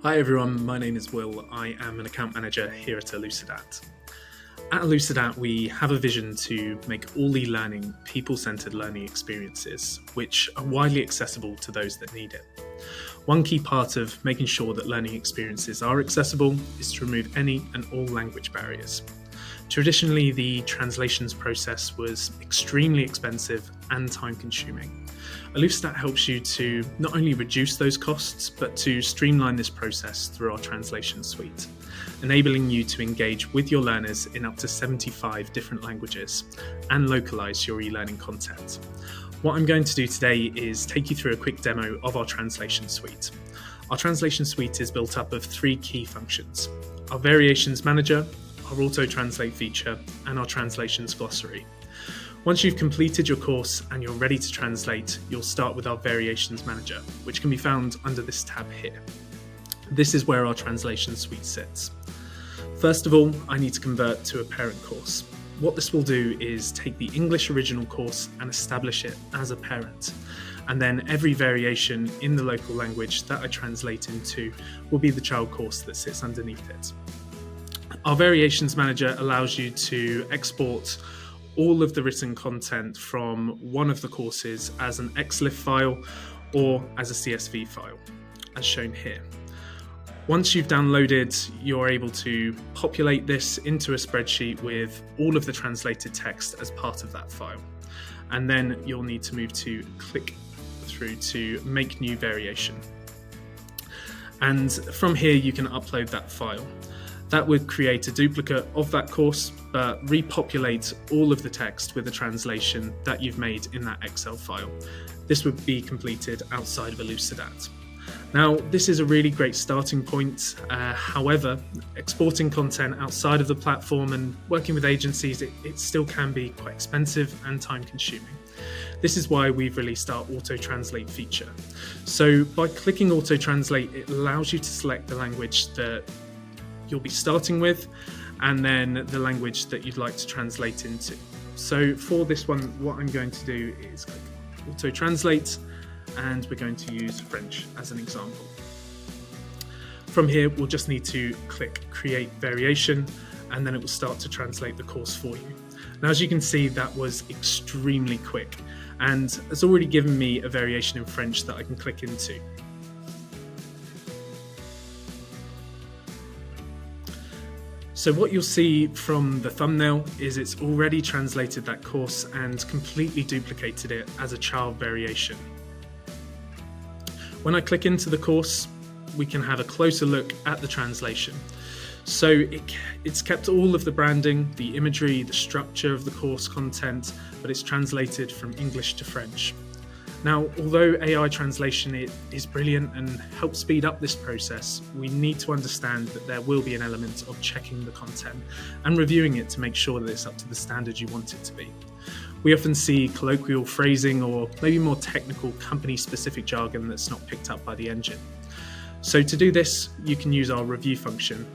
Hi everyone, my name is Will. I am an account manager here at Elucidat. At Elucidat, we have a vision to make all e-learning people-centered learning experiences, which are widely accessible to those that need it. One key part of making sure that learning experiences are accessible is to remove any and all language barriers. Traditionally, the translations process was extremely expensive and time-consuming. Elucidat helps you to not only reduce those costs, but to streamline this process through our translation suite, enabling you to engage with your learners in up to 75 different languages and localize your e-learning content. What I'm going to do today is take you through a quick demo of our translation suite. Our translation suite is built up of three key functions: our variations manager, our auto-translate feature, and our translations glossary. Once you've completed your course and you're ready to translate, you'll start with our variations manager, which can be found under this tab here. This is where our translation suite sits. First of all, I need to convert to a parent course. What this will do is take the English original course and establish it as a parent. And then every variation in the local language that I translate into will be the child course that sits underneath it. Our variations manager allows you to export all of the written content from one of the courses as an XLIF file or as a CSV file, as shown here. Once you've downloaded, you're able to populate this into a spreadsheet with all of the translated text as part of that file. And then you'll need to move to click through to make new variation. And from here, you can upload that file. That would create a duplicate of that course, but repopulate all of the text with a translation that you've made in that Excel file. This would be completed outside of Elucidat. Now, this is a really great starting point. However, exporting content outside of the platform and working with agencies, it still can be quite expensive and time consuming. This is why we've released our auto-translate feature. So by clicking auto-translate, it allows you to select the language that you'll be starting with, and then the language that you'd like to translate into. So for this one, what I'm going to do is click auto translate, and we're going to use French as an example. From here, we'll just need to click create variation, and then it will start to translate the course for you. Now, as you can see, that was extremely quick, and it's already given me a variation in French that I can click into. So what you'll see from the thumbnail is it's already translated that course and completely duplicated it as a child variation. When I click into the course, we can have a closer look at the translation. So it's kept all of the branding, the imagery, the structure of the course content, but it's translated from English to French. Now, although AI translation is brilliant and helps speed up this process, we need to understand that there will be an element of checking the content and reviewing it to make sure that it's up to the standard you want it to be. We often see colloquial phrasing or maybe more technical company-specific jargon that's not picked up by the engine. So to do this, you can use our review function.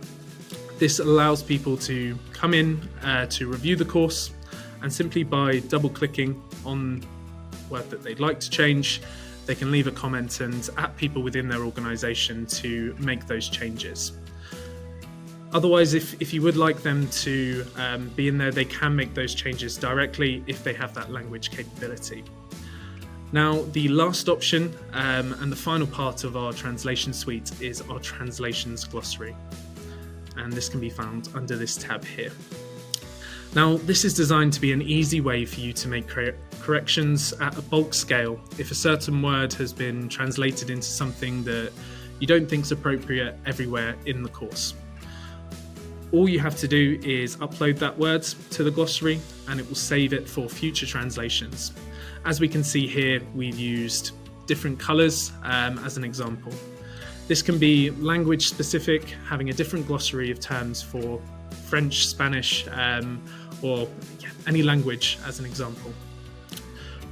This allows people to come in to review the course, and simply by double-clicking on word that they'd like to change, they can leave a comment and at people within their organization to make those changes. Otherwise, if you would like them to be in there, they can make those changes directly if they have that language capability. Now, the last option and the final part of our translation suite is our translations glossary. And this can be found under this tab here. Now, this is designed to be an easy way for you to make corrections at a bulk scale if a certain word has been translated into something that you don't think is appropriate everywhere in the course. All you have to do is upload that word to the glossary and it will save it for future translations. As we can see here, we've used different colors as an example. This can be language specific, having a different glossary of terms for French, Spanish, or any language as an example.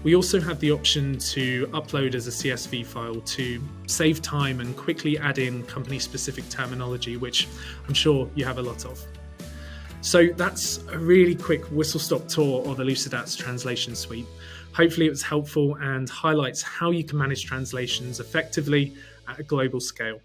We also have the option to upload as a CSV file to save time and quickly add in company-specific terminology, which I'm sure you have a lot of. So that's a really quick whistle-stop tour of Elucidat's translation suite. Hopefully it was helpful and highlights how you can manage translations effectively at a global scale.